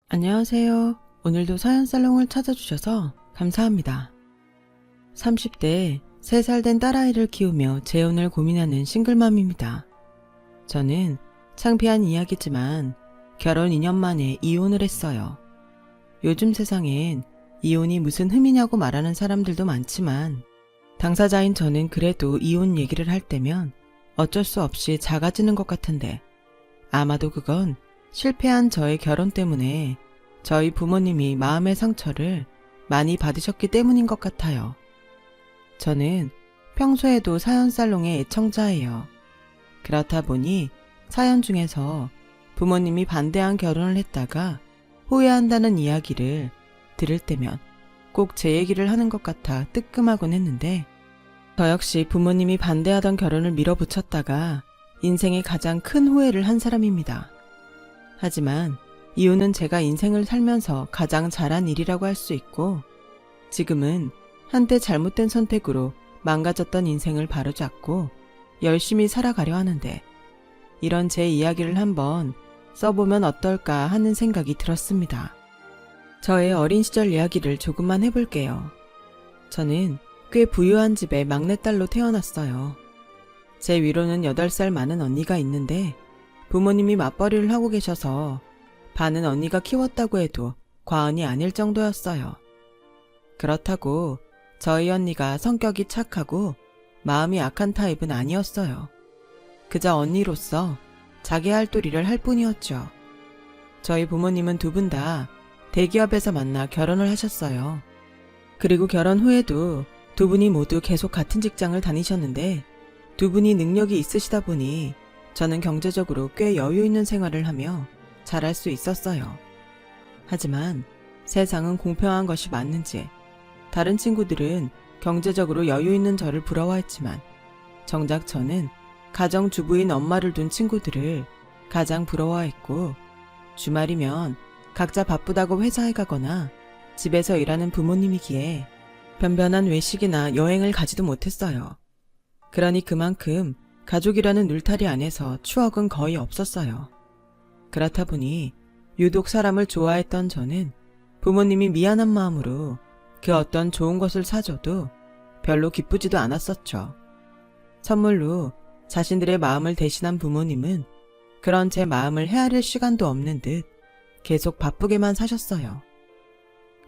안녕하세요. 오늘도 사연살롱을 찾아주셔서 감사합니다. 30대 3살 된 딸아이를 키우며 재혼을 고민하는 싱글맘입니다. 저는 창피한 이야기지만 결혼 2년 만에 이혼을 했어요. 요즘 세상엔 이혼이 무슨 흠이냐고 말하는 사람들도 많지만 당사자인 저는 그래도 이혼 얘기를 할 때면 어쩔 수 없이 작아지는 것 같은데 아마도 그건 실패한 저의 결혼 때문에 저희 부모님이 마음의 상처를 많이 받으셨기 때문인 것 같아요. 저는 평소에도 사연살롱의 애청자예요. 그렇다 보니 사연 중에서 부모님이 반대한 결혼을 했다가 후회한다는 이야기를 들을 때면 꼭 제 얘기를 하는 것 같아 뜨끔하곤 했는데 저 역시 부모님이 반대하던 결혼을 밀어붙였다가 인생의 가장 큰 후회를 한 사람입니다. 하지만 이혼은 제가 인생을 살면서 가장 잘한 일이라고 할 수 있고 지금은 한때 잘못된 선택으로 망가졌던 인생을 바로잡고 열심히 살아가려 하는데 이런 제 이야기를 한번 써보면 어떨까 하는 생각이 들었습니다. 저의 어린 시절 이야기를 조금만 해볼게요. 저는 꽤 부유한 집의 막내딸로 태어났어요. 제 위로는 8살 많은 언니가 있는데 부모님이 맞벌이를 하고 계셔서 반은 언니가 키웠다고 해도 과언이 아닐 정도였어요. 그렇다고 저희 언니가 성격이 착하고 마음이 악한 타입은 아니었어요. 그저 언니로서 자기 할 도리를 할 뿐이었죠. 저희 부모님은 두 분 다 대기업에서 만나 결혼을 하셨어요. 그리고 결혼 후에도 두 분이 모두 계속 같은 직장을 다니셨는데 두 분이 능력이 있으시다 보니 저는 경제적으로 꽤 여유 있는 생활을 하며 잘할 수 있었어요. 하지만 세상은 공평한 것이 맞는지 다른 친구들은 경제적으로 여유 있는 저를 부러워했지만 정작 저는 가정주부인 엄마를 둔 친구들을 가장 부러워했고 주말이면 각자 바쁘다고 회사에 가거나 집에서 일하는 부모님이기에 변변한 외식이나 여행을 가지도 못했어요. 그러니 그만큼 가족이라는 울타리 안에서 추억은 거의 없었어요. 그렇다 보니 유독 사람을 좋아했던 저는 부모님이 미안한 마음으로 그 어떤 좋은 것을 사줘도 별로 기쁘지도 않았었죠. 선물로 자신들의 마음을 대신한 부모님은 그런 제 마음을 헤아릴 시간도 없는 듯 계속 바쁘게만 사셨어요.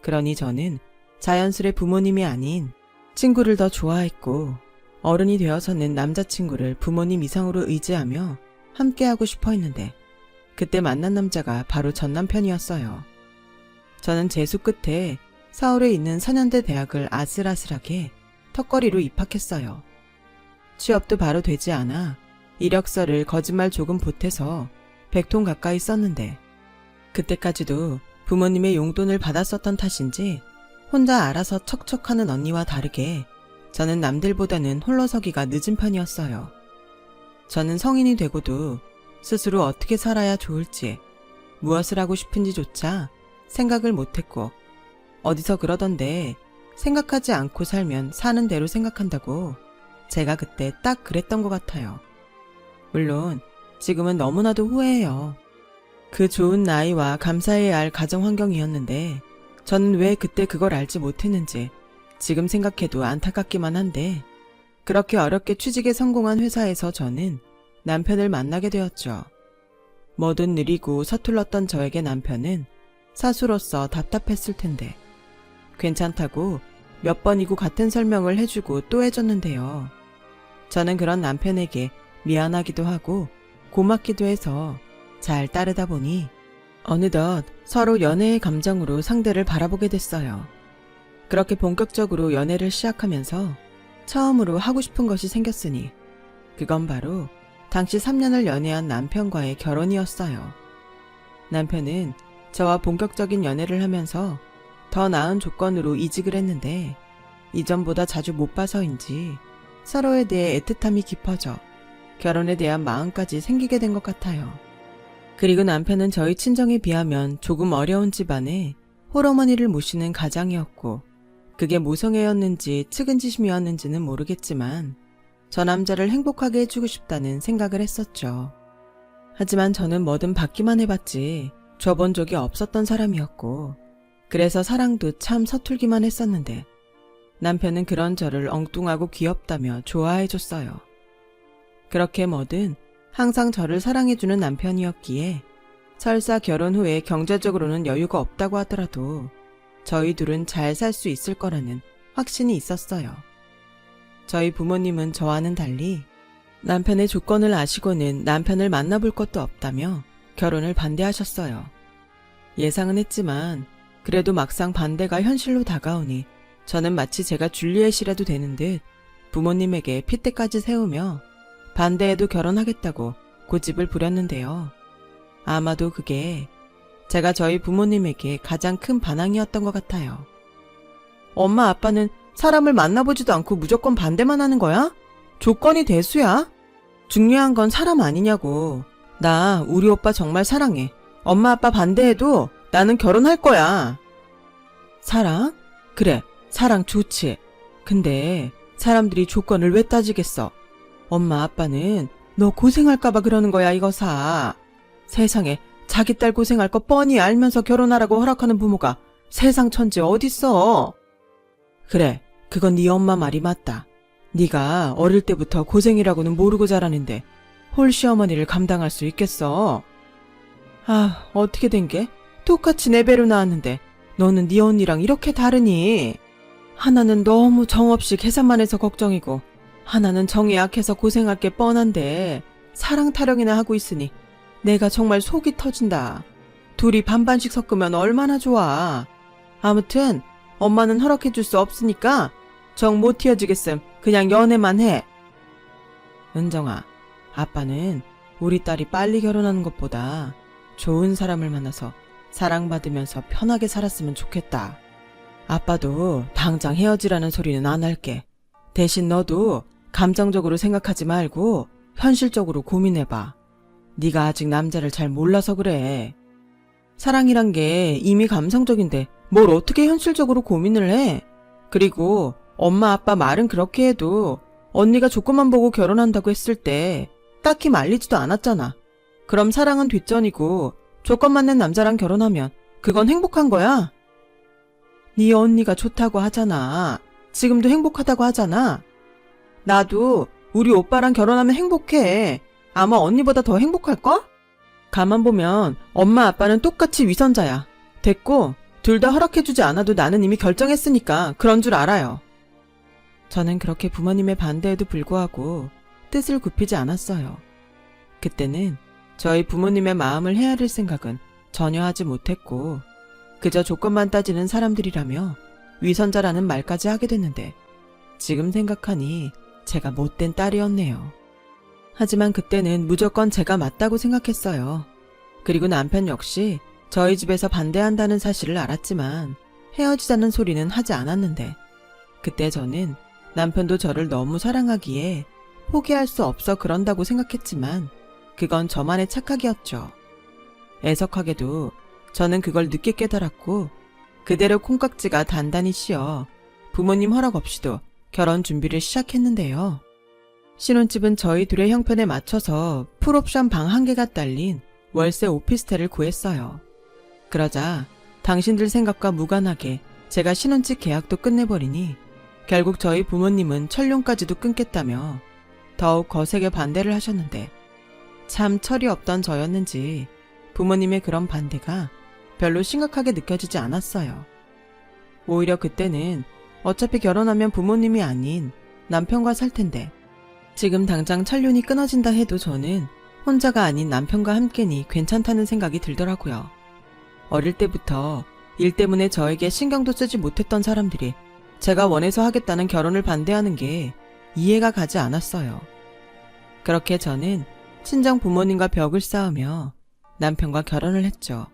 그러니 저는 자연스레 부모님이 아닌 친구를 더 좋아했고 어른이 되어서는 남자친구를 부모님 이상으로 의지하며 함께하고 싶어 했는데 그때 만난 남자가 바로 전 남편이었어요. 저는 재수 끝에 서울에 있는 4년대 대학을 아슬아슬하게 턱걸이로 입학했어요. 취업도 바로 되지 않아 이력서를 거짓말 조금 보태서 100통 가까이 썼는데 그때까지도 부모님의 용돈을 받았었던 탓인지 혼자 알아서 척척하는 언니와 다르게 저는 남들보다는 홀로서기가 늦은 편이었어요. 저는 성인이 되고도 스스로 어떻게 살아야 좋을지, 무엇을 하고 싶은지조차 생각을 못했고 어디서 그러던데 생각하지 않고 살면 사는 대로 생각한다고 제가 그때 딱 그랬던 것 같아요. 물론 지금은 너무나도 후회해요. 그 좋은 나이와 감사해야 할 가정 환경이었는데 저는 왜 그때 그걸 알지 못했는지 지금 생각해도 안타깝기만 한데 그렇게 어렵게 취직에 성공한 회사에서 저는 남편을 만나게 되었죠. 뭐든 느리고 서툴렀던 저에게 남편은 사수로서 답답했을 텐데 괜찮다고 몇 번이고 같은 설명을 해주고 또 해줬는데요. 저는 그런 남편에게 미안하기도 하고 고맙기도 해서 잘 따르다 보니 어느덧 서로 연애의 감정으로 상대를 바라보게 됐어요. 그렇게 본격적으로 연애를 시작하면서 처음으로 하고 싶은 것이 생겼으니 그건 바로 당시 3년을 연애한 남편과의 결혼이었어요. 남편은 저와 본격적인 연애를 하면서 더 나은 조건으로 이직을 했는데 이전보다 자주 못 봐서인지 서로에 대해 애틋함이 깊어져 결혼에 대한 마음까지 생기게 된 것 같아요. 그리고 남편은 저희 친정에 비하면 조금 어려운 집안에 홀어머니를 모시는 가장이었고 그게 모성애였는지 측은지심이었는지는 모르겠지만 저 남자를 행복하게 해주고 싶다는 생각을 했었죠. 하지만 저는 뭐든 받기만 해봤지 줘본 적이 없었던 사람이었고, 그래서 사랑도 참 서툴기만 했었는데, 남편은 그런 저를 엉뚱하고 귀엽다며 좋아해줬어요. 그렇게 뭐든 항상 저를 사랑해주는 남편이었기에 설사 결혼 후에 경제적으로는 여유가 없다고 하더라도 저희 둘은 잘 살 수 있을 거라는 확신이 있었어요. 저희 부모님은 저와는 달리 남편의 조건을 아시고는 남편을 만나볼 것도 없다며 결혼을 반대하셨어요. 예상은 했지만 그래도 막상 반대가 현실로 다가오니 저는 마치 제가 줄리엣이라도 되는 듯 부모님에게 핏대까지 세우며 반대해도 결혼하겠다고 고집을 부렸는데요. 아마도 그게 제가 저희 부모님에게 가장 큰 반항이었던 것 같아요. 엄마 아빠는 사람을 만나보지도 않고 무조건 반대만 하는 거야? 조건이 대수야? 중요한 건 사람 아니냐고. 나 우리 오빠 정말 사랑해. 엄마 아빠 반대해도 나는 결혼할 거야. 사랑? 그래, 사랑 좋지. 근데 사람들이 조건을 왜 따지겠어? 엄마 아빠는 너 고생할까봐 그러는 거야, 이거사. 세상에 자기 딸 고생할 거 뻔히 알면서 결혼하라고 허락하는 부모가 세상 천지 어딨어. 그래, 그건 네 엄마 말이 맞다. 네가 어릴 때부터 고생이라고는 모르고 자라는데 홀 시어머니를 감당할 수 있겠어? 아, 어떻게 된 게? 똑같이 내 배로 나왔는데 너는 네 언니랑 이렇게 다르니? 하나는 너무 정없이 계산만 해서 걱정이고 하나는 정이 약해서 고생할 게 뻔한데 사랑 타령이나 하고 있으니 내가 정말 속이 터진다. 둘이 반반씩 섞으면 얼마나 좋아. 아무튼 엄마는 허락해줄 수 없으니까 정 못 튀어지겠음 그냥 연애만 해. 은정아, 아빠는 우리 딸이 빨리 결혼하는 것보다 좋은 사람을 만나서 사랑받으면서 편하게 살았으면 좋겠다. 아빠도 당장 헤어지라는 소리는 안 할게. 대신 너도 감정적으로 생각하지 말고 현실적으로 고민해봐. 네가 아직 남자를 잘 몰라서 그래. 사랑이란 게 이미 감성적인데 뭘 어떻게 현실적으로 고민을 해? 그리고 엄마 아빠 말은 그렇게 해도 언니가 조건만 보고 결혼한다고 했을 때 딱히 말리지도 않았잖아. 그럼 사랑은 뒷전이고 조건 맞는 남자랑 결혼하면 그건 행복한 거야? 네 언니가 좋다고 하잖아. 지금도 행복하다고 하잖아. 나도 우리 오빠랑 결혼하면 행복해. 아마 언니보다 더 행복할걸? 가만 보면 엄마 아빠는 똑같이 위선자야. 됐고 둘 다 허락해주지 않아도 나는 이미 결정했으니까 그런 줄 알아요. 저는 그렇게 부모님의 반대에도 불구하고 뜻을 굽히지 않았어요. 그때는 저희 부모님의 마음을 헤아릴 생각은 전혀 하지 못했고 그저 조건만 따지는 사람들이라며 위선자라는 말까지 하게 됐는데 지금 생각하니 제가 못된 딸이었네요. 하지만 그때는 무조건 제가 맞다고 생각했어요. 그리고 남편 역시 저희 집에서 반대한다는 사실을 알았지만 헤어지자는 소리는 하지 않았는데 그때 저는 남편도 저를 너무 사랑하기에 포기할 수 없어 그런다고 생각했지만 그건 저만의 착각이었죠. 애석하게도 저는 그걸 늦게 깨달았고 그대로 콩깍지가 단단히 씌어 부모님 허락 없이도 결혼 준비를 시작했는데요. 신혼집은 저희 둘의 형편에 맞춰서 풀옵션 방 1개가 딸린 월세 오피스텔을 구했어요. 그러자 당신들 생각과 무관하게 제가 신혼집 계약도 끝내버리니 결국 저희 부모님은 천룡까지도 끊겠다며 더욱 거세게 반대를 하셨는데 참 철이 없던 저였는지 부모님의 그런 반대가 별로 심각하게 느껴지지 않았어요. 오히려 그때는 어차피 결혼하면 부모님이 아닌 남편과 살 텐데 지금 당장 천륜이 끊어진다 해도 저는 혼자가 아닌 남편과 함께니 괜찮다는 생각이 들더라고요. 어릴 때부터 일 때문에 저에게 신경도 쓰지 못했던 사람들이 제가 원해서 하겠다는 결혼을 반대하는 게 이해가 가지 않았어요. 그렇게 저는 친정 부모님과 벽을 쌓으며 남편과 결혼을 했죠.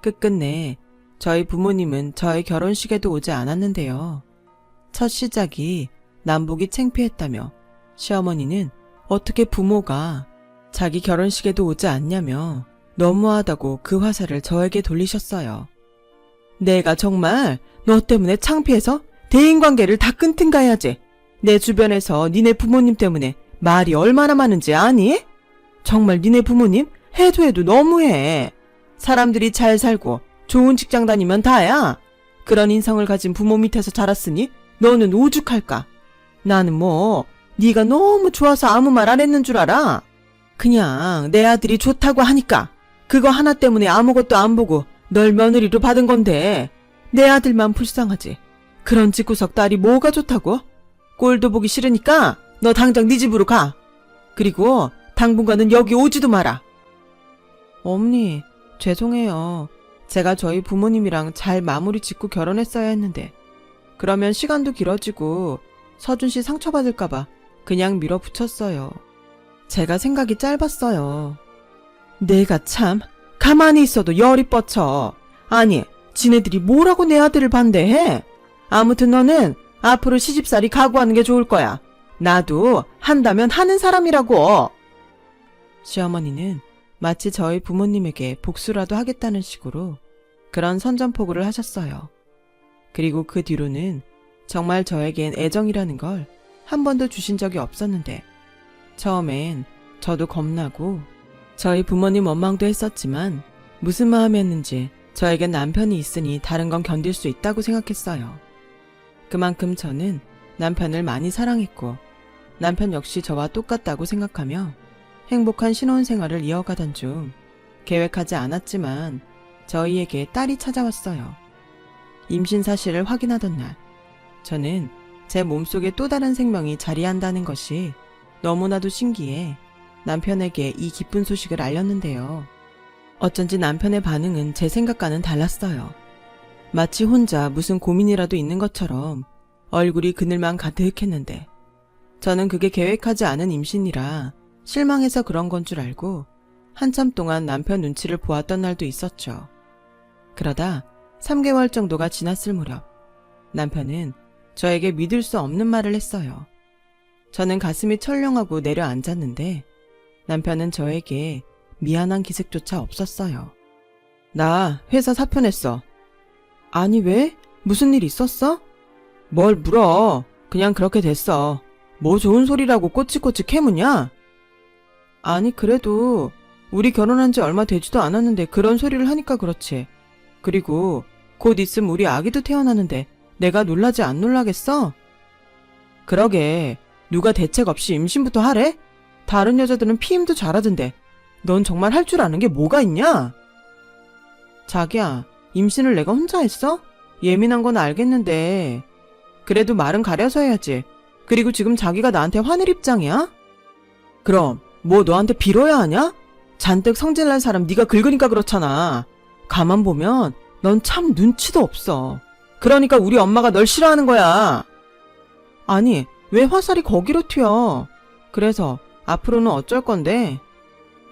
끝끝내 저희 부모님은 저의 결혼식에도 오지 않았는데요. 첫 시작이 남복이 창피했다며 시어머니는 어떻게 부모가 자기 결혼식에도 오지 않냐며 너무하다고 그 화살을 저에게 돌리셨어요. 내가 정말 너 때문에 창피해서 대인관계를 다 끊든가 해야지. 내 주변에서 니네 부모님 때문에 말이 얼마나 많은지 아니? 정말 니네 부모님 해도 너무해. 사람들이 잘 살고 좋은 직장 다니면 다야. 그런 인성을 가진 부모 밑에서 자랐으니 너는 오죽할까? 나는 뭐 네가 너무 좋아서 아무 말 안 했는 줄 알아? 그냥 내 아들이 좋다고 하니까 그거 하나 때문에 아무것도 안 보고 널 며느리로 받은 건데 내 아들만 불쌍하지. 그런 집구석 딸이 뭐가 좋다고? 꼴도 보기 싫으니까 너 당장 네 집으로 가. 그리고 당분간은 여기 오지도 마라. 어머니, 죄송해요. 제가 저희 부모님이랑 잘 마무리 짓고 결혼했어야 했는데 그러면 시간도 길어지고 서준 씨 상처받을까봐 그냥 밀어붙였어요. 제가 생각이 짧았어요. 내가 참 가만히 있어도 열이 뻗쳐. 아니, 지네들이 뭐라고 내 아들을 반대해? 아무튼 너는 앞으로 시집살이 각오하는 게 좋을 거야. 나도 한다면 하는 사람이라고. 시어머니는 마치 저희 부모님에게 복수라도 하겠다는 식으로 그런 선전포고를 하셨어요. 그리고 그 뒤로는 정말 저에겐 애정이라는 걸 한 번도 주신 적이 없었는데 처음엔 저도 겁나고 저희 부모님 원망도 했었지만 무슨 마음이었는지 저에겐 남편이 있으니 다른 건 견딜 수 있다고 생각했어요. 그만큼 저는 남편을 많이 사랑했고 남편 역시 저와 똑같다고 생각하며 행복한 신혼생활을 이어가던 중 계획하지 않았지만 저희에게 딸이 찾아왔어요. 임신 사실을 확인하던 날 저는 제 몸속에 또 다른 생명이 자리한다는 것이 너무나도 신기해 남편에게 이 기쁜 소식을 알렸는데요. 어쩐지 남편의 반응은 제 생각과는 달랐어요. 마치 혼자 무슨 고민이라도 있는 것처럼 얼굴이 그늘만 가득했는데 저는 그게 계획하지 않은 임신이라 실망해서 그런 건 줄 알고 한참 동안 남편 눈치를 보았던 날도 있었죠. 그러다 3개월 정도가 지났을 무렵 남편은 저에게 믿을 수 없는 말을 했어요. 저는 가슴이 철렁하고 내려앉았는데 남편은 저에게 미안한 기색조차 없었어요. 나 회사 사표 냈어. 아니 왜? 무슨 일 있었어? 뭘 물어. 그냥 그렇게 됐어. 뭐 좋은 소리라고 꼬치꼬치 캐무냐? 아니 그래도 우리 결혼한 지 얼마 되지도 않았는데 그런 소리를 하니까 그렇지. 그리고 곧 있으면 우리 아기도 태어나는데 내가 놀라지 안 놀라겠어? 그러게 누가 대책 없이 임신부터 하래? 다른 여자들은 피임도 잘하던데 넌 정말 할 줄 아는 게 뭐가 있냐? 자기야, 임신을 내가 혼자 했어? 예민한 건 알겠는데 그래도 말은 가려서 해야지. 그리고 지금 자기가 나한테 화낼 입장이야? 그럼 뭐 너한테 빌어야 하냐? 잔뜩 성질난 사람 네가 긁으니까 그렇잖아. 가만 보면 넌 참 눈치도 없어. 그러니까 우리 엄마가 널 싫어하는 거야. 아니 왜 화살이 거기로 튀어? 그래서 앞으로는 어쩔 건데?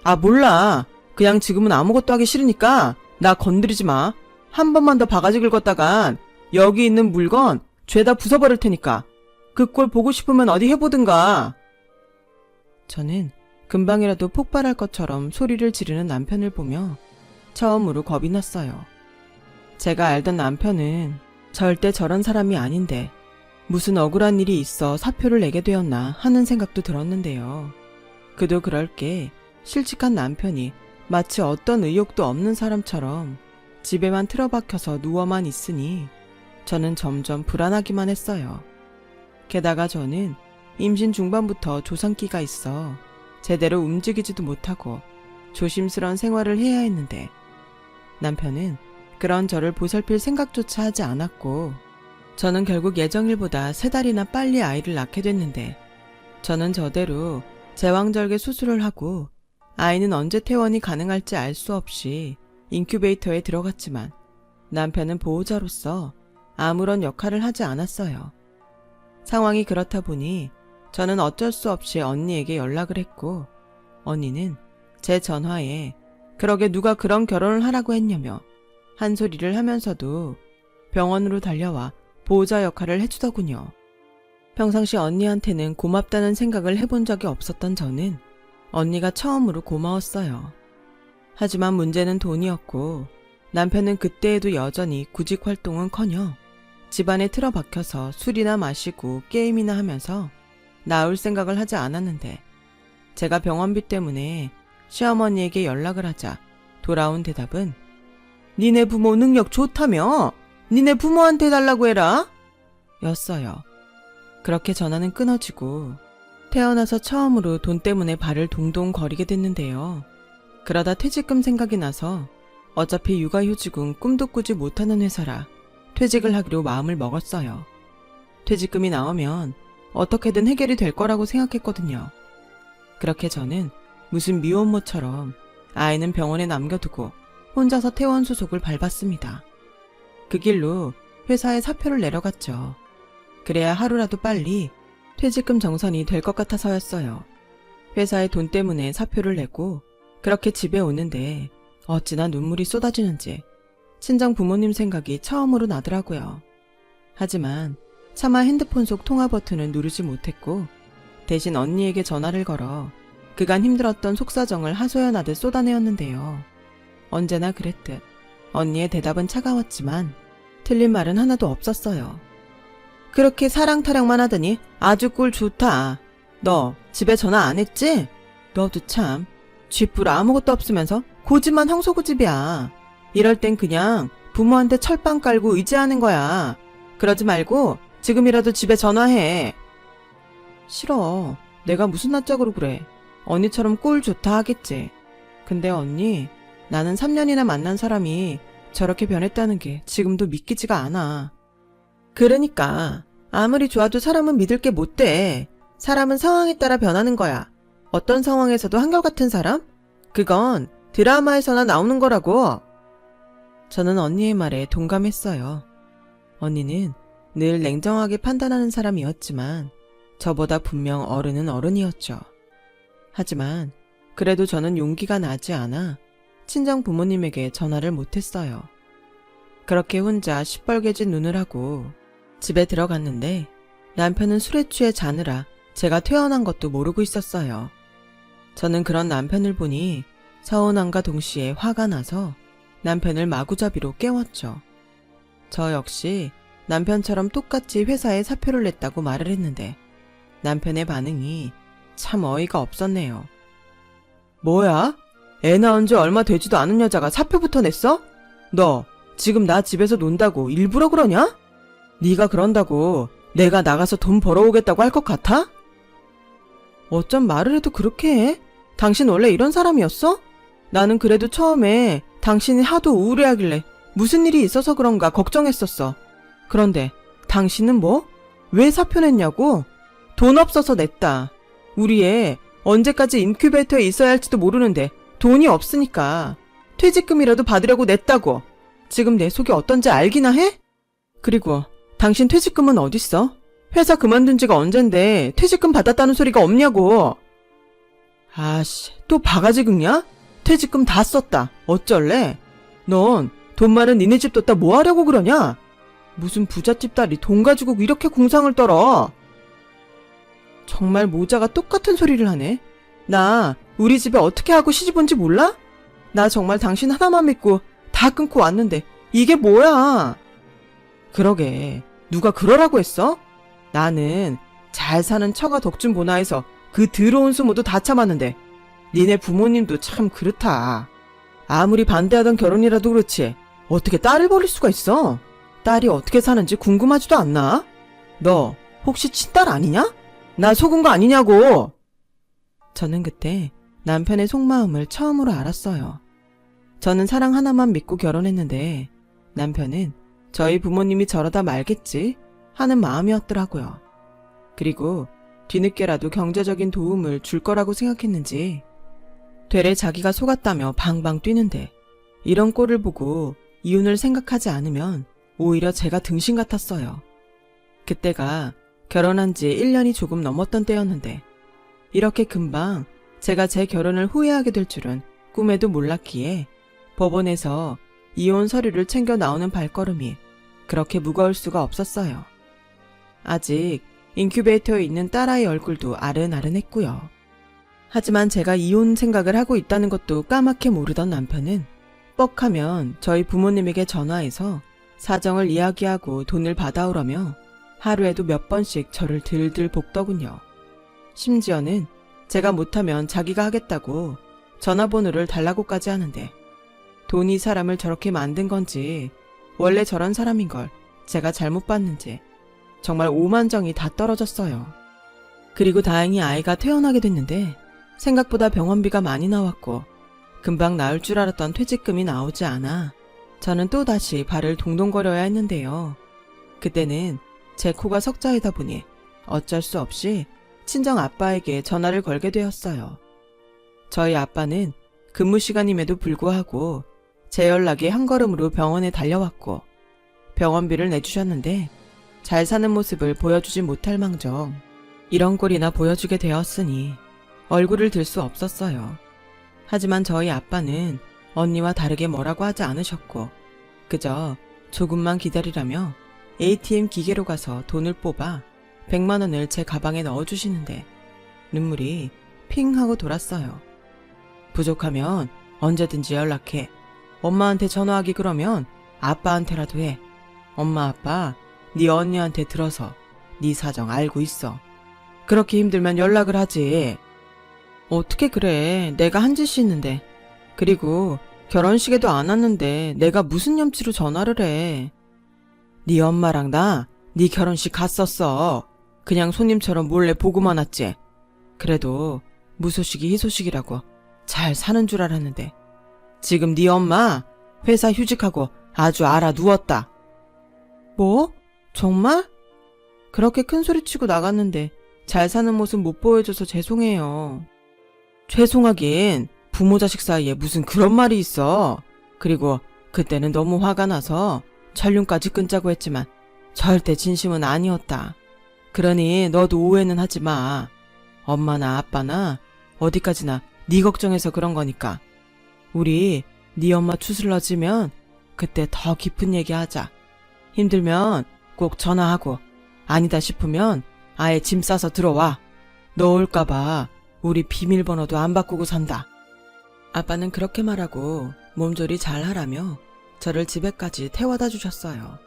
아 몰라. 그냥 지금은 아무것도 하기 싫으니까 나 건드리지 마. 한 번만 더 바가지 긁었다간 여기 있는 물건 죄다 부숴버릴 테니까 그 꼴 보고 싶으면 어디 해보든가. 저는 금방이라도 폭발할 것처럼 소리를 지르는 남편을 보며 처음으로 겁이 났어요. 제가 알던 남편은 절대 저런 사람이 아닌데 무슨 억울한 일이 있어 사표를 내게 되었나 하는 생각도 들었는데요. 그도 그럴 게 실직한 남편이 마치 어떤 의욕도 없는 사람처럼 집에만 틀어박혀서 누워만 있으니 저는 점점 불안하기만 했어요. 게다가 저는 임신 중반부터 조산기가 있어 제대로 움직이지도 못하고 조심스러운 생활을 해야 했는데 남편은 그런 저를 보살필 생각조차 하지 않았고 저는 결국 예정일보다 3달이나 빨리 아이를 낳게 됐는데 저는 저대로 제왕절개 수술을 하고 아이는 언제 퇴원이 가능할지 알 수 없이 인큐베이터에 들어갔지만 남편은 보호자로서 아무런 역할을 하지 않았어요. 상황이 그렇다 보니 저는 어쩔 수 없이 언니에게 연락을 했고 언니는 제 전화에 그러게 누가 그런 결혼을 하라고 했냐며 한 소리를 하면서도 병원으로 달려와 보호자 역할을 해주더군요. 평상시 언니한테는 고맙다는 생각을 해본 적이 없었던 저는 언니가 처음으로 고마웠어요. 하지만 문제는 돈이었고 남편은 그때에도 여전히 구직 활동은커녕 집안에 틀어박혀서 술이나 마시고 게임이나 하면서 나올 생각을 하지 않았는데 제가 병원비 때문에 시어머니에게 연락을 하자 돌아온 대답은 니네 부모 능력 좋다며? 니네 부모한테 달라고 해라? 였어요. 그렇게 전화는 끊어지고 태어나서 처음으로 돈 때문에 발을 동동 거리게 됐는데요. 그러다 퇴직금 생각이 나서 어차피 육아휴직은 꿈도 꾸지 못하는 회사라 퇴직을 하기로 마음을 먹었어요. 퇴직금이 나오면 어떻게든 해결이 될 거라고 생각했거든요. 그렇게 저는 무슨 미혼모처럼 아이는 병원에 남겨두고 혼자서 퇴원 수속을 밟았습니다. 그 길로 회사에 사표를 내려갔죠. 그래야 하루라도 빨리 퇴직금 정산이 될 것 같아서였어요. 회사의 돈 때문에 사표를 내고 그렇게 집에 오는데 어찌나 눈물이 쏟아지는지 친정 부모님 생각이 처음으로 나더라고요. 하지만 차마 핸드폰 속 통화 버튼을 누르지 못했고 대신 언니에게 전화를 걸어 그간 힘들었던 속사정을 하소연하듯 쏟아내었는데요. 언제나 그랬듯 언니의 대답은 차가웠지만 틀린 말은 하나도 없었어요. 그렇게 사랑타령만 하더니 아주 꿀 좋다. 너 집에 전화 안 했지? 너도 참 쥐뿔 아무것도 없으면서 고집만 황소고집이야. 이럴 땐 그냥 부모한테 철판 깔고 의지하는 거야. 그러지 말고 지금이라도 집에 전화해. 싫어. 내가 무슨 낯짝으로 그래. 언니처럼 꿀 좋다 하겠지. 근데 언니, 나는 3년이나 만난 사람이 저렇게 변했다는 게 지금도 믿기지가 않아. 그러니까 아무리 좋아도 사람은 믿을 게 못 돼. 사람은 상황에 따라 변하는 거야. 어떤 상황에서도 한결같은 사람? 그건 드라마에서나 나오는 거라고. 저는 언니의 말에 동감했어요. 언니는 늘 냉정하게 판단하는 사람이었지만 저보다 분명 어른은 어른이었죠. 하지만 그래도 저는 용기가 나지 않아 친정 부모님에게 전화를 못했어요. 그렇게 혼자 시뻘개진 눈을 하고 집에 들어갔는데 남편은 술에 취해 자느라 제가 퇴원한 것도 모르고 있었어요. 저는 그런 남편을 보니 서운함과 동시에 화가 나서 남편을 마구잡이로 깨웠죠. 저 역시 남편처럼 똑같이 회사에 사표를 냈다고 말을 했는데 남편의 반응이 참 어이가 없었네요. 뭐야? 애 낳은 지 얼마 되지도 않은 여자가 사표부터 냈어? 너 지금 나 집에서 논다고 일부러 그러냐? 네가 그런다고 내가 나가서 돈 벌어오겠다고 할 것 같아? 어쩜 말을 해도 그렇게 해? 당신 원래 이런 사람이었어? 나는 그래도 처음에 당신이 하도 우울해하길래 무슨 일이 있어서 그런가 걱정했었어. 그런데 당신은 뭐? 왜 사표 냈냐고? 돈 없어서 냈다. 우리 애 언제까지 인큐베이터에 있어야 할지도 모르는데 돈이 없으니까 퇴직금이라도 받으려고 냈다고. 지금 내 속이 어떤지 알기나 해? 그리고 당신 퇴직금은 어딨어? 회사 그만둔 지가 언젠데 퇴직금 받았다는 소리가 없냐고. 아씨, 또 바가지 긁냐? 퇴직금 다 썼다. 어쩔래? 넌 돈 많은 니네 집 뒀다 뭐 하려고 그러냐? 무슨 부잣집 딸이 돈 가지고 이렇게 궁상을 떨어. 정말 모자가 똑같은 소리를 하네. 나 우리 집에 어떻게 하고 시집 온지 몰라? 나 정말 당신 하나만 믿고 다 끊고 왔는데 이게 뭐야? 그러게, 누가 그러라고 했어? 나는 잘 사는 처가 덕준 보나에서 그 더러운 수모도 다 참았는데 니네 부모님도 참 그렇다. 아무리 반대하던 결혼이라도 그렇지 어떻게 딸을 버릴 수가 있어? 딸이 어떻게 사는지 궁금하지도 않나? 너 혹시 친딸 아니냐? 나 속은 거 아니냐고. 저는 그때 남편의 속마음을 처음으로 알았어요. 저는 사랑 하나만 믿고 결혼했는데 남편은 저희 부모님이 저러다 말겠지 하는 마음이었더라고요. 그리고 뒤늦게라도 경제적인 도움을 줄 거라고 생각했는지 되레 자기가 속았다며 방방 뛰는데 이런 꼴을 보고 이혼을 생각하지 않으면 오히려 제가 등신 같았어요. 그때가 결혼한 지 1년이 조금 넘었던 때였는데 이렇게 금방 제가 제 결혼을 후회하게 될 줄은 꿈에도 몰랐기에 법원에서 이혼 서류를 챙겨 나오는 발걸음이 그렇게 무거울 수가 없었어요. 아직 인큐베이터에 있는 딸아이 얼굴도 아른아른했고요. 하지만 제가 이혼 생각을 하고 있다는 것도 까맣게 모르던 남편은 뻑하면 저희 부모님에게 전화해서 사정을 이야기하고 돈을 받아오라며 하루에도 몇 번씩 저를 들들 볶더군요. 심지어는 제가 못하면 자기가 하겠다고 전화번호를 달라고까지 하는데 돈이 사람을 저렇게 만든 건지 원래 저런 사람인 걸 제가 잘못 봤는지 정말 오만정이 다 떨어졌어요. 그리고 다행히 아이가 퇴원하게 됐는데 생각보다 병원비가 많이 나왔고 금방 나을 줄 알았던 퇴직금이 나오지 않아 저는 또다시 발을 동동거려야 했는데요. 그때는 제 코가 석자이다 보니 어쩔 수 없이 친정 아빠에게 전화를 걸게 되었어요. 저희 아빠는 근무 시간임에도 불구하고 제 연락에 한 걸음으로 병원에 달려왔고 병원비를 내주셨는데 잘 사는 모습을 보여주지 못할 망정 이런 꼴이나 보여주게 되었으니 얼굴을 들 수 없었어요. 하지만 저희 아빠는 언니와 다르게 뭐라고 하지 않으셨고 그저 조금만 기다리라며 ATM 기계로 가서 돈을 뽑아 100만 원을 제 가방에 넣어주시는데 눈물이 핑 하고 돌았어요. 부족하면 언제든지 연락해. 엄마한테 전화하기 그러면 아빠한테라도 해. 엄마 아빠 네 언니한테 들어서 네 사정 알고 있어. 그렇게 힘들면 연락을 하지. 어떻게 그래. 내가 한 짓이 있는데. 그리고 결혼식에도 안 왔는데 내가 무슨 염치로 전화를 해. 네 엄마랑 나 네 결혼식 갔었어. 그냥 손님처럼 몰래 보고만 왔지. 그래도 무소식이 희소식이라고 잘 사는 줄 알았는데 지금 네 엄마 회사 휴직하고 아주 알아 누웠다. 뭐? 정말? 그렇게 큰 소리 치고 나갔는데 잘 사는 모습 못 보여줘서 죄송해요. 죄송하긴 부모 자식 사이에 무슨 그런 말이 있어. 그리고 그때는 너무 화가 나서 촬영까지 끊자고 했지만 절대 진심은 아니었다. 그러니 너도 오해는 하지 마. 엄마나 아빠나 어디까지나 네 걱정해서 그런 거니까. 우리 네 엄마 추슬러지면 그때 더 깊은 얘기하자. 힘들면 꼭 전화하고 아니다 싶으면 아예 짐 싸서 들어와. 너 올까봐 우리 비밀번호도 안 바꾸고 산다. 아빠는 그렇게 말하고 몸조리 잘 하라며 저를 집에까지 태워다 주셨어요.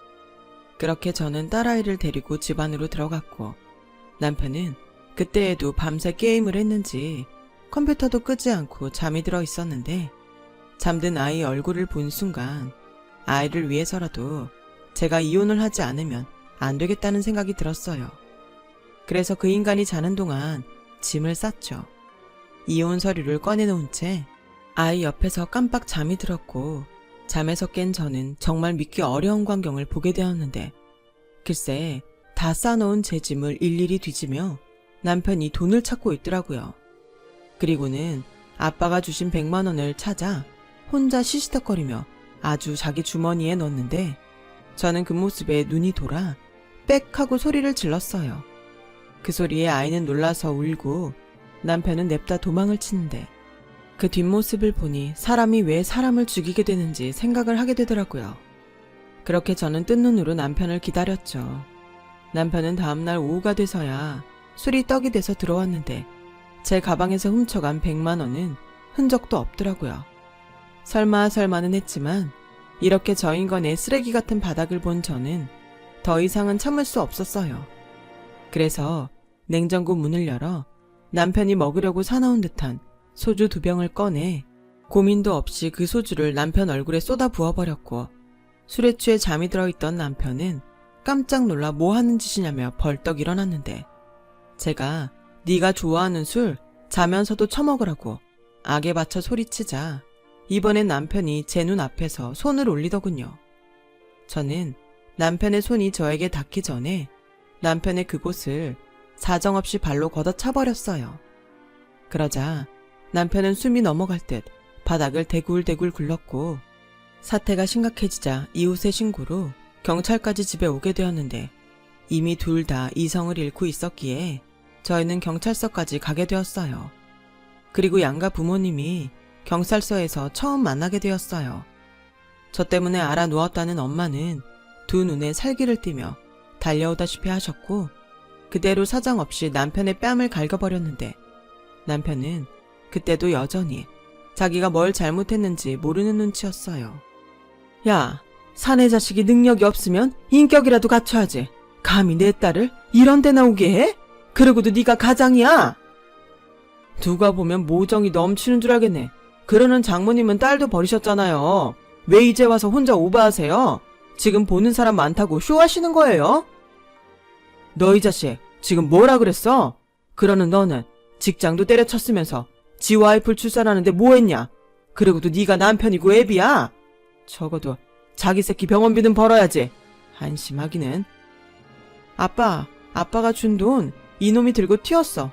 그렇게 저는 딸아이를 데리고 집 안으로 들어갔고 남편은 그때에도 밤새 게임을 했는지 컴퓨터도 끄지 않고 잠이 들어 있었는데 잠든 아이 얼굴을 본 순간 아이를 위해서라도 제가 이혼을 하지 않으면 안 되겠다는 생각이 들었어요. 그래서 그 인간이 자는 동안 짐을 쌌죠. 이혼 서류를 꺼내놓은 채 아이 옆에서 깜빡 잠이 들었고 잠에서 깬 저는 정말 믿기 어려운 광경을 보게 되었는데 글쎄 다 싸놓은 제 짐을 일일이 뒤지며 남편이 돈을 찾고 있더라고요. 그리고는 아빠가 주신 100만 원을 찾아 혼자 시시덕거리며 아주 자기 주머니에 넣었는데 저는 그 모습에 눈이 돌아 빽 하고 소리를 질렀어요. 그 소리에 아이는 놀라서 울고 남편은 냅다 도망을 치는데 그 뒷모습을 보니 사람이 왜 사람을 죽이게 되는지 생각을 하게 되더라고요. 그렇게 저는 뜬 눈으로 남편을 기다렸죠. 남편은 다음날 오후가 돼서야 술이 떡이 돼서 들어왔는데 제 가방에서 훔쳐간 100만 원은 흔적도 없더라고요. 설마는 했지만 이렇게 저 인간의 쓰레기 같은 바닥을 본 저는 더 이상은 참을 수 없었어요. 그래서 냉장고 문을 열어 남편이 먹으려고 사놓은 듯한 소주 2병을 꺼내 고민도 없이 그 소주를 남편 얼굴에 쏟아 부어버렸고 술에 취해 잠이 들어있던 남편은 깜짝 놀라 뭐 하는 짓이냐며 벌떡 일어났는데 제가 네가 좋아하는 술 자면서도 처먹으라고 악에 받쳐 소리치자 이번엔 남편이 제 눈 앞에서 손을 올리더군요. 저는 남편의 손이 저에게 닿기 전에 남편의 그곳을 사정없이 발로 걷어차버렸어요. 그러자 남편은 숨이 넘어갈 듯 바닥을 대굴대굴 굴렀고 사태가 심각해지자 이웃의 신고로 경찰까지 집에 오게 되었는데 이미 둘 다 이성을 잃고 있었기에 저희는 경찰서까지 가게 되었어요. 그리고 양가 부모님이 경찰서에서 처음 만나게 되었어요. 저 때문에 알아 누웠다는 엄마는 두 눈에 살기를 띠며 달려오다시피 하셨고 그대로 사정없이 남편의 뺨을 갈겨버렸는데 남편은 그때도 여전히 자기가 뭘 잘못했는지 모르는 눈치였어요. 야, 사내 자식이 능력이 없으면 인격이라도 갖춰야지. 감히 내 딸을 이런 데 나오게 해? 그러고도 네가 가장이야? 누가 보면 모정이 넘치는 줄 알겠네. 그러는 장모님은 딸도 버리셨잖아요. 왜 이제 와서 혼자 오바하세요? 지금 보는 사람 많다고 쇼하시는 거예요? 너 이 자식, 지금 뭐라 그랬어? 그러는 너는 직장도 때려쳤으면서 지 와이프를 출산하는데 뭐 했냐? 그리고도 네가 남편이고 애비야? 적어도 자기 새끼 병원비는 벌어야지. 한심하기는. 아빠가 준 돈 이놈이 들고 튀었어.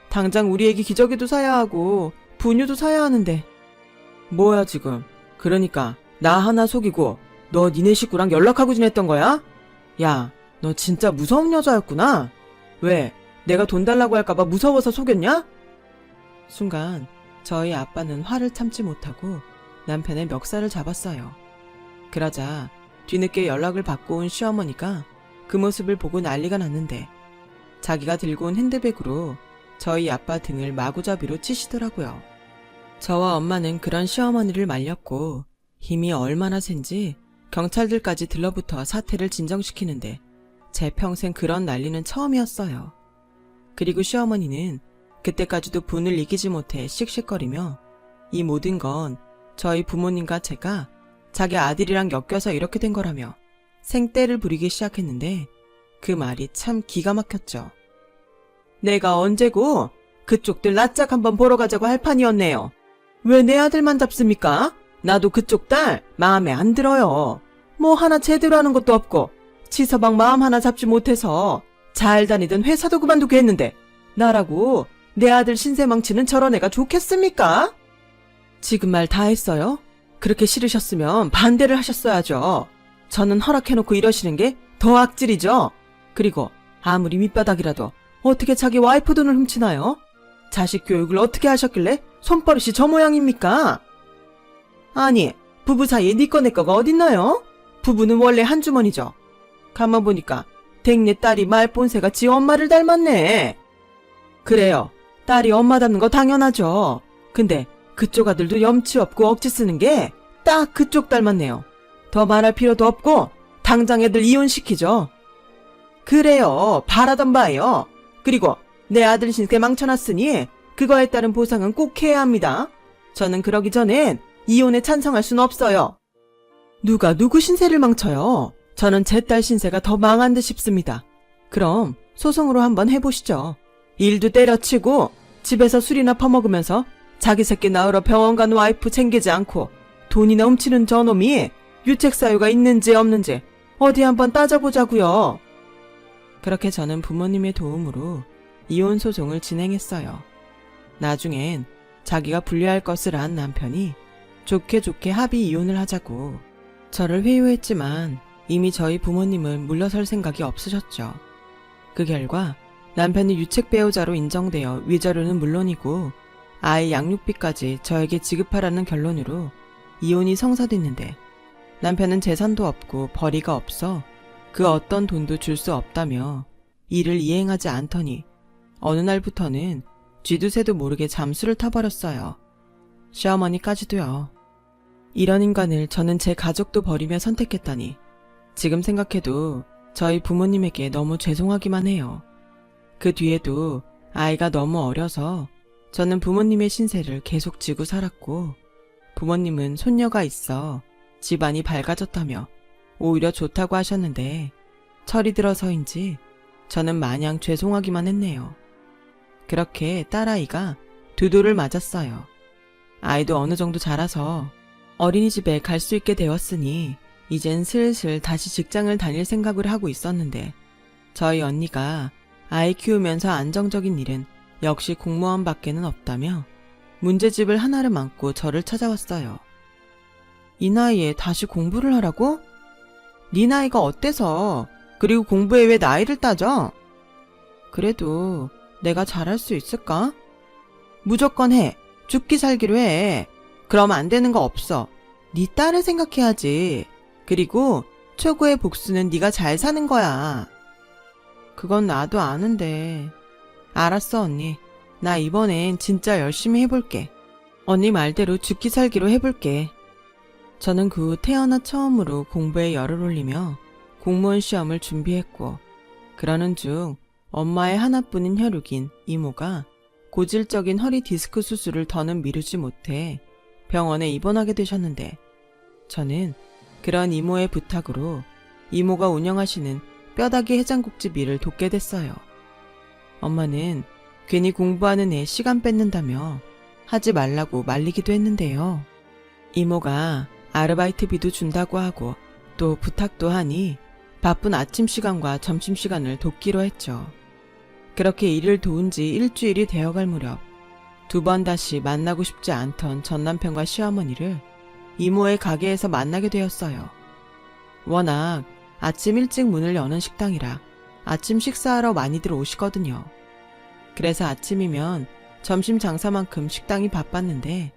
당장 우리 애기 기저귀도 사야 하고 분유도 사야 하는데. 뭐야 지금? 그러니까 나 하나 속이고 너 니네 식구랑 연락하고 지냈던 거야? 야, 너 진짜 무서운 여자였구나. 왜? 내가 돈 달라고 할까봐 무서워서 속였냐? 순간 저희 아빠는 화를 참지 못하고 남편의 멱살을 잡았어요. 그러자 뒤늦게 연락을 받고 온 시어머니가 그 모습을 보고 난리가 났는데 자기가 들고 온 핸드백으로 저희 아빠 등을 마구잡이로 치시더라고요. 저와 엄마는 그런 시어머니를 말렸고 힘이 얼마나 센지 경찰들까지 들러붙어 사태를 진정시키는데 제 평생 그런 난리는 처음이었어요. 그리고 시어머니는 그때까지도 분을 이기지 못해 씩씩거리며 이 모든 건 저희 부모님과 제가 자기 아들이랑 엮여서 이렇게 된 거라며 생떼를 부리기 시작했는데 그 말이 참 기가 막혔죠. 내가 언제고 그쪽들 낯짝 한번 보러 가자고 할 판이었네요. 왜 내 아들만 잡습니까? 나도 그쪽 딸 마음에 안 들어요. 뭐 하나 제대로 하는 것도 없고 치서방 마음 하나 잡지 못해서 잘 다니던 회사도 그만두게 했는데 나라고 내 아들 신세 망치는 저런 애가 좋겠습니까? 지금 말 다 했어요? 그렇게 싫으셨으면 반대를 하셨어야죠. 저는 허락해놓고 이러시는 게 더 악질이죠. 그리고 아무리 밑바닥이라도 어떻게 자기 와이프 돈을 훔치나요? 자식 교육을 어떻게 하셨길래 손버릇이 저 모양입니까? 아니, 부부 사이에 니꺼 내꺼가 어딨나요? 부부는 원래 한 주머니죠. 가만 보니까 댁내 딸이 말본새가 지 엄마를 닮았네. 그래요. 딸이 엄마 닮는 거 당연하죠. 근데 그쪽 아들도 염치 없고 억지 쓰는 게 딱 그쪽 닮았네요. 더 말할 필요도 없고 당장 애들 이혼시키죠. 그래요. 바라던 바예요. 그리고 내 아들 신세 망쳐놨으니 그거에 따른 보상은 꼭 해야 합니다. 저는 그러기 전엔 이혼에 찬성할 순 없어요. 누가 누구 신세를 망쳐요? 저는 제 딸 신세가 더 망한 듯 싶습니다. 그럼 소송으로 한번 해보시죠. 일도 때려치고 집에서 술이나 퍼먹으면서 자기 새끼 낳으러 병원 간 와이프 챙기지 않고 돈이나 훔치는 저놈이 유책사유가 있는지 없는지 어디 한번 따져보자고요. 그렇게 저는 부모님의 도움으로 이혼 소송을 진행했어요. 나중엔 자기가 불리할 것을 안 남편이 좋게 합의 이혼을 하자고 저를 회유했지만 이미 저희 부모님은 물러설 생각이 없으셨죠. 그 결과 남편이 유책 배우자로 인정되어 위자료는 물론이고 아이 양육비까지 저에게 지급하라는 결론으로 이혼이 성사됐는데 남편은 재산도 없고 벌이가 없어 그 어떤 돈도 줄 수 없다며 이를 이행하지 않더니 어느 날부터는 쥐도 새도 모르게 잠수를 타버렸어요. 시어머니까지도요. 이런 인간을 저는 제 가족도 버리며 선택했다니 지금 생각해도 저희 부모님에게 너무 죄송하기만 해요. 그 뒤에도 아이가 너무 어려서 저는 부모님의 신세를 계속 지고 살았고 부모님은 손녀가 있어 집안이 밝아졌다며 오히려 좋다고 하셨는데 철이 들어서인지 저는 마냥 죄송하기만 했네요. 그렇게 딸아이가 2돌을 맞았어요. 아이도 어느 정도 자라서 어린이집에 갈 수 있게 되었으니 이젠 슬슬 다시 직장을 다닐 생각을 하고 있었는데 저희 언니가 아이 키우면서 안정적인 일은 역시 공무원밖에는 없다며 문제집을 하나를 안고 저를 찾아왔어요. 이 나이에 다시 공부를 하라고? 네 나이가 어때서? 그리고 공부에 왜 나이를 따져? 그래도 내가 잘할 수 있을까? 무조건 해. 죽기 살기로 해. 그럼 안 되는 거 없어. 네 딸을 생각해야지. 그리고 최고의 복수는 네가 잘 사는 거야. 그건 나도 아는데. 알았어 언니. 나 이번엔 진짜 열심히 해볼게. 언니 말대로 죽기 살기로 해볼게. 저는 그 후 태어나 처음으로 공부에 열을 올리며 공무원 시험을 준비했고 그러는 중 엄마의 하나뿐인 혈육인 이모가 고질적인 허리 디스크 수술을 더는 미루지 못해 병원에 입원하게 되셨는데 저는 그런 이모의 부탁으로 이모가 운영하시는 뼈다귀 해장국집 일을 돕게 됐어요. 엄마는 괜히 공부하는 애 시간 뺏는다며 하지 말라고 말리기도 했는데요. 이모가 아르바이트비도 준다고 하고 또 부탁도 하니 바쁜 아침 시간과 점심 시간을 돕기로 했죠. 그렇게 일을 도운 지 일주일이 되어갈 무렵 2번 다시 만나고 싶지 않던 전남편과 시어머니를 이모의 가게에서 만나게 되었어요. 워낙 아침 일찍 문을 여는 식당이라 아침 식사하러 많이들 오시거든요. 그래서 아침이면 점심 장사만큼 식당이 바빴는데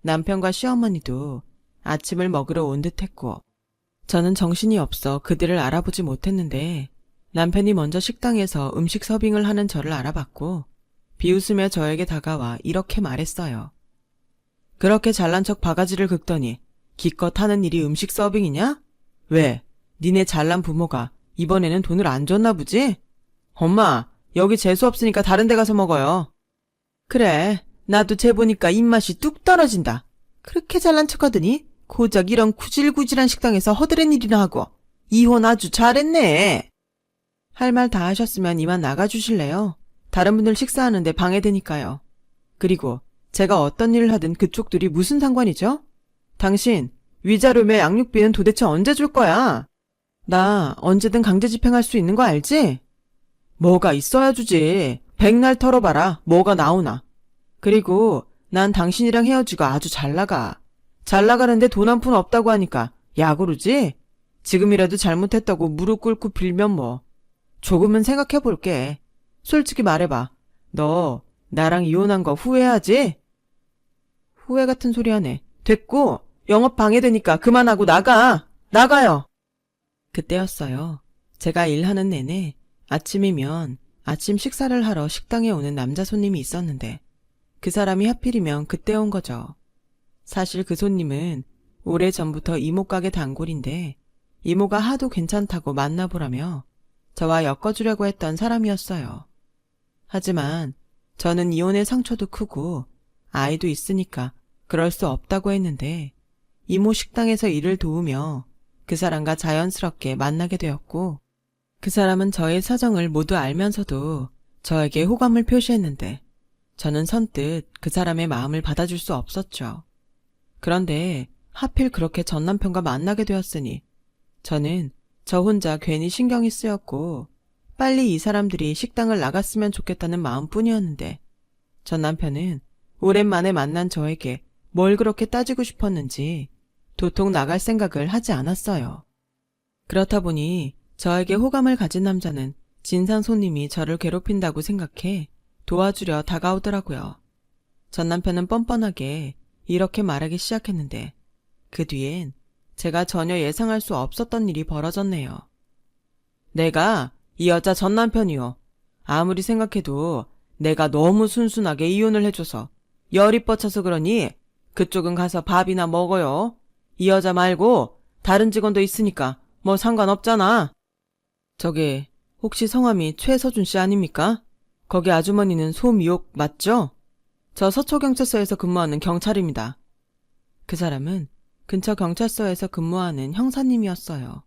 남편과 시어머니도 아침을 먹으러 온 듯했고 저는 정신이 없어 그들을 알아보지 못했는데 남편이 먼저 식당에서 음식 서빙을 하는 저를 알아봤고 비웃으며 저에게 다가와 이렇게 말했어요. 그렇게 잘난 척 바가지를 긁더니 기껏 하는 일이 음식 서빙이냐? 왜? 니네 잘난 부모가 이번에는 돈을 안 줬나 보지? 엄마, 여기 재수 없으니까 다른 데 가서 먹어요. 그래, 나도 재 보니까 입맛이 뚝 떨어진다. 그렇게 잘난 척하더니 고작 이런 구질구질한 식당에서 허드렛 일이나 하고 이혼 아주 잘했네. 할 말 다 하셨으면 이만 나가주실래요? 다른 분들 식사하는데 방해되니까요. 그리고 제가 어떤 일을 하든 그쪽들이 무슨 상관이죠? 당신 위자료며 양육비는 도대체 언제 줄 거야? 나 언제든 강제 집행할 수 있는 거 알지? 뭐가 있어야 주지. 백날 털어봐라. 뭐가 나오나. 그리고 난 당신이랑 헤어지고 아주 잘 나가. 잘 나가는데 돈 한 푼 없다고 하니까 야구르지? 지금이라도 잘못했다고 무릎 꿇고 빌면 뭐. 조금은 생각해볼게. 솔직히 말해봐. 너 나랑 이혼한 거 후회하지? 후회 같은 소리 하네. 됐고 영업 방해되니까 그만하고 나가. 나가요. 그때였어요. 제가 일하는 내내 아침이면 아침 식사를 하러 식당에 오는 남자 손님이 있었는데 그 사람이 하필이면 그때 온 거죠. 사실 그 손님은 오래전부터 이모 가게 단골인데 이모가 하도 괜찮다고 만나보라며 저와 엮어주려고 했던 사람이었어요. 하지만 저는 이혼의 상처도 크고 아이도 있으니까 그럴 수 없다고 했는데 이모 식당에서 일을 도우며 그 사람과 자연스럽게 만나게 되었고 그 사람은 저의 사정을 모두 알면서도 저에게 호감을 표시했는데 저는 선뜻 그 사람의 마음을 받아줄 수 없었죠. 그런데 하필 그렇게 전 남편과 만나게 되었으니 저는 저 혼자 괜히 신경이 쓰였고 빨리 이 사람들이 식당을 나갔으면 좋겠다는 마음뿐이었는데 전 남편은 오랜만에 만난 저에게 뭘 그렇게 따지고 싶었는지 도통 나갈 생각을 하지 않았어요. 그렇다 보니 저에게 호감을 가진 남자는 진상 손님이 저를 괴롭힌다고 생각해 도와주려 다가오더라고요. 전 남편은 뻔뻔하게 이렇게 말하기 시작했는데 그 뒤엔 제가 전혀 예상할 수 없었던 일이 벌어졌네요. 내가 이 여자 전 남편이요. 아무리 생각해도 내가 너무 순순하게 이혼을 해줘서 열이 뻗쳐서 그러니 그쪽은 가서 밥이나 먹어요. 이 여자 말고 다른 직원도 있으니까 뭐 상관없잖아. 저기 혹시 성함이 최서준 씨 아닙니까? 거기 아주머니는 소미옥 맞죠? 저 서초경찰서에서 근무하는 경찰입니다. 그 사람은 근처 경찰서에서 근무하는 형사님이었어요.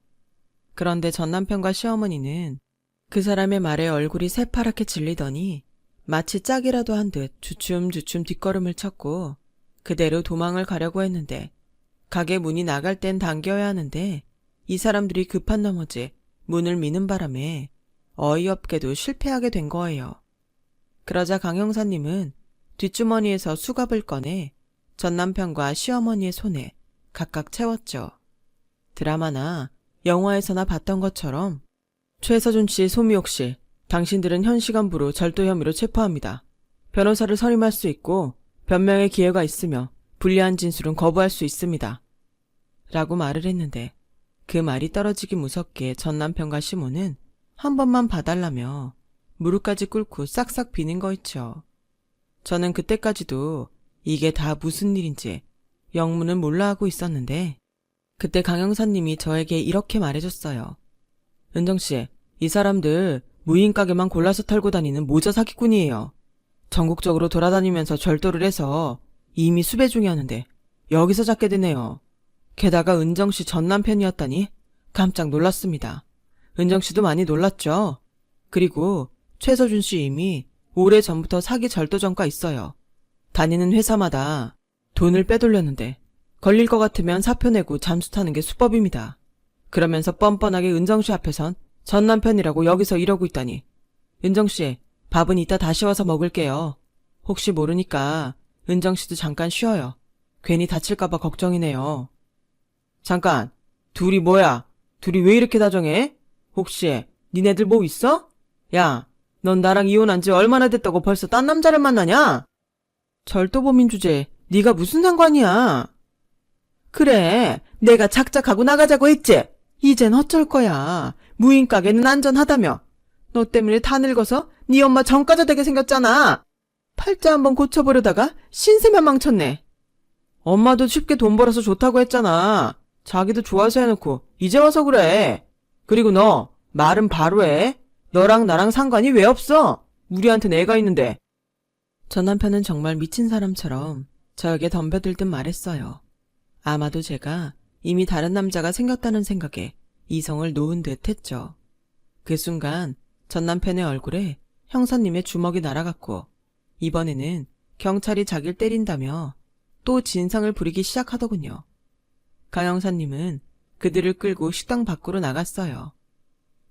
그런데 전 남편과 시어머니는 그 사람의 말에 얼굴이 새파랗게 질리더니 마치 짝이라도 한 듯 주춤주춤 뒷걸음을 쳤고 그대로 도망을 가려고 했는데 가게 문이 나갈 땐 당겨야 하는데 이 사람들이 급한 나머지 문을 미는 바람에 어이없게도 실패하게 된 거예요. 그러자 강 형사님은 뒷주머니에서 수갑을 꺼내 전 남편과 시어머니의 손에 각각 채웠죠. 드라마나 영화에서나 봤던 것처럼 최서준 씨, 소미옥 씨, 당신들은 현 시간부로 절도 혐의로 체포합니다. 변호사를 선임할 수 있고 변명의 기회가 있으며 불리한 진술은 거부할 수 있습니다. 라고 말을 했는데 그 말이 떨어지기 무섭게 전 남편과 시모는 한 번만 봐달라며 무릎까지 꿇고 싹싹 비는 거 있죠. 저는 그때까지도 이게 다 무슨 일인지 영문은 몰라 하고 있었는데 그때 강 형사님이 저에게 이렇게 말해줬어요. 은정씨, 이 사람들 무인 가게만 골라서 털고 다니는 모자 사기꾼이에요. 전국적으로 돌아다니면서 절도를 해서 이미 수배 중이었는데 여기서 잡게 되네요. 게다가 은정씨 전 남편이었다니 깜짝 놀랐습니다. 은정씨도 많이 놀랐죠? 그리고 최서준씨 이미 오래전부터 사기 절도전과 있어요. 다니는 회사마다 돈을 빼돌렸는데 걸릴 것 같으면 사표 내고 잠수 타는 게 수법입니다. 그러면서 뻔뻔하게 은정씨 앞에선 전 남편이라고 여기서 이러고 있다니. 은정씨, 밥은 이따 다시 와서 먹을게요. 혹시 모르니까 은정씨도 잠깐 쉬어요. 괜히 다칠까봐 걱정이네요. 잠깐, 둘이 뭐야? 둘이 왜 이렇게 다정해? 혹시 니네들 뭐 있어? 야, 넌 나랑 이혼한 지 얼마나 됐다고 벌써 딴 남자를 만나냐? 절도범인 주제에 네가 무슨 상관이야? 그래, 내가 작작하고 나가자고 했지? 이젠 어쩔 거야. 무인 가게는 안전하다며. 너 때문에 다 늙어서 네 엄마 전과자 되게 생겼잖아. 팔자 한번 고쳐보려다가 신세만 망쳤네. 엄마도 쉽게 돈 벌어서 좋다고 했잖아. 자기도 좋아서 해놓고 이제 와서 그래. 그리고 너 말은 바로 해. 너랑 나랑 상관이 왜 없어? 우리한텐 애가 있는데. 전 남편은 정말 미친 사람처럼 저에게 덤벼들듯 말했어요. 아마도 제가 이미 다른 남자가 생겼다는 생각에 이성을 놓은 듯 했죠. 그 순간 전 남편의 얼굴에 형사님의 주먹이 날아갔고 이번에는 경찰이 자기를 때린다며 또 진상을 부리기 시작하더군요. 강 형사님은 그들을 끌고 식당 밖으로 나갔어요.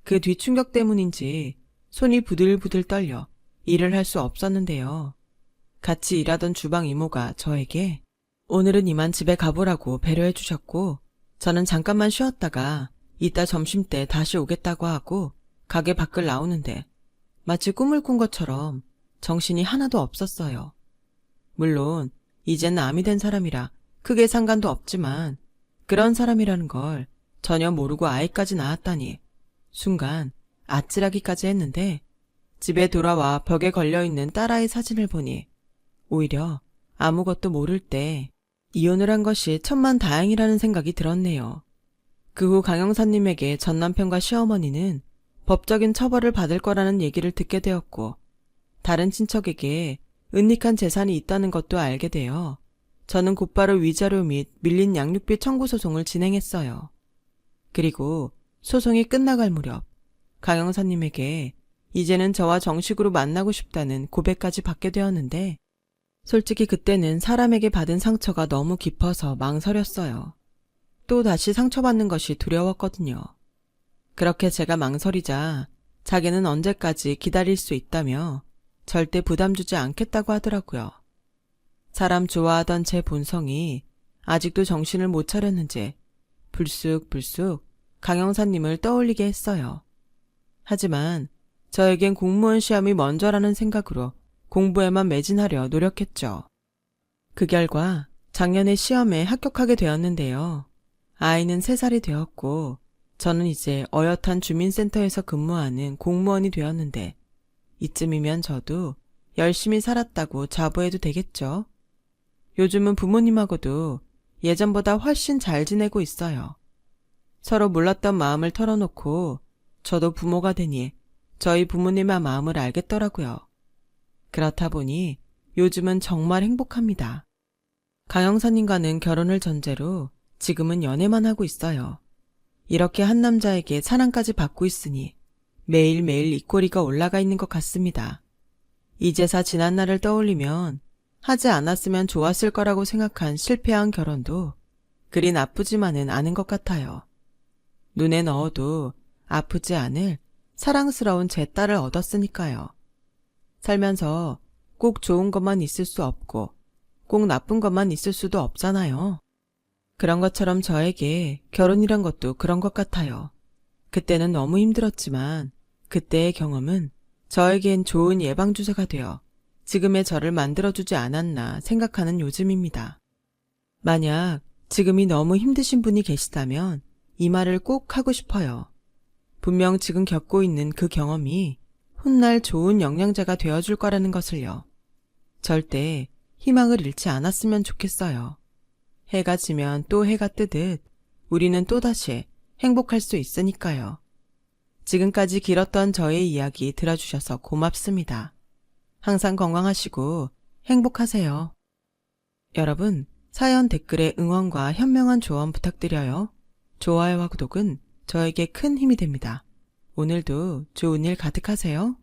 그 뒤 충격 때문인지 손이 부들부들 떨려 일을 할 수 없었는데요. 같이 일하던 주방 이모가 저에게 오늘은 이만 집에 가보라고 배려해 주셨고 저는 잠깐만 쉬었다가 이따 점심때 다시 오겠다고 하고 가게 밖을 나오는데 마치 꿈을 꾼 것처럼 정신이 하나도 없었어요. 물론 이젠 암이 된 사람이라 크게 상관도 없지만 그런 사람이라는 걸 전혀 모르고 아이까지 낳았다니 순간 아찔하기까지 했는데 집에 돌아와 벽에 걸려있는 딸아이 사진을 보니 오히려 아무것도 모를 때 이혼을 한 것이 천만다행이라는 생각이 들었네요. 그 후 강형사님에게 전 남편과 시어머니는 법적인 처벌을 받을 거라는 얘기를 듣게 되었고 다른 친척에게 은닉한 재산이 있다는 것도 알게 되어 저는 곧바로 위자료 및 밀린 양육비 청구 소송을 진행했어요. 그리고 소송이 끝나갈 무렵 강형사님에게 이제는 저와 정식으로 만나고 싶다는 고백까지 받게 되었는데 솔직히 그때는 사람에게 받은 상처가 너무 깊어서 망설였어요. 또 다시 상처받는 것이 두려웠거든요. 그렇게 제가 망설이자 자기는 언제까지 기다릴 수 있다며 절대 부담 주지 않겠다고 하더라고요. 사람 좋아하던 제 본성이 아직도 정신을 못 차렸는지 불쑥불쑥 강형사님을 떠올리게 했어요. 하지만 저에겐 공무원 시험이 먼저라는 생각으로 공부에만 매진하려 노력했죠. 그 결과 작년에 시험에 합격하게 되었는데요. 아이는 3살이 되었고 저는 이제 어엿한 주민센터에서 근무하는 공무원이 되었는데 이쯤이면 저도 열심히 살았다고 자부해도 되겠죠. 요즘은 부모님하고도 예전보다 훨씬 잘 지내고 있어요. 서로 몰랐던 마음을 털어놓고 저도 부모가 되니 저희 부모님의 마음을 알겠더라고요. 그렇다 보니 요즘은 정말 행복합니다. 강형사님과는 결혼을 전제로 지금은 연애만 하고 있어요. 이렇게 한 남자에게 사랑까지 받고 있으니 매일매일 입꼬리가 올라가 있는 것 같습니다. 이제사 지난 날을 떠올리면 하지 않았으면 좋았을 거라고 생각한 실패한 결혼도 그리 나쁘지만은 않은 것 같아요. 눈에 넣어도 아프지 않을 사랑스러운 제 딸을 얻었으니까요. 살면서 꼭 좋은 것만 있을 수 없고 꼭 나쁜 것만 있을 수도 없잖아요. 그런 것처럼 저에게 결혼이란 것도 그런 것 같아요. 그때는 너무 힘들었지만 그때의 경험은 저에겐 좋은 예방주사가 되어 지금의 저를 만들어주지 않았나 생각하는 요즘입니다. 만약 지금이 너무 힘드신 분이 계시다면 이 말을 꼭 하고 싶어요. 분명 지금 겪고 있는 그 경험이 훗날 좋은 영양제가 되어줄 거라는 것을요. 절대 희망을 잃지 않았으면 좋겠어요. 해가 지면 또 해가 뜨듯 우리는 또다시 행복할 수 있으니까요. 지금까지 길었던 저의 이야기 들어주셔서 고맙습니다. 항상 건강하시고 행복하세요. 여러분, 사연 댓글에 응원과 현명한 조언 부탁드려요. 좋아요와 구독은 저에게 큰 힘이 됩니다. 오늘도 좋은 일 가득하세요.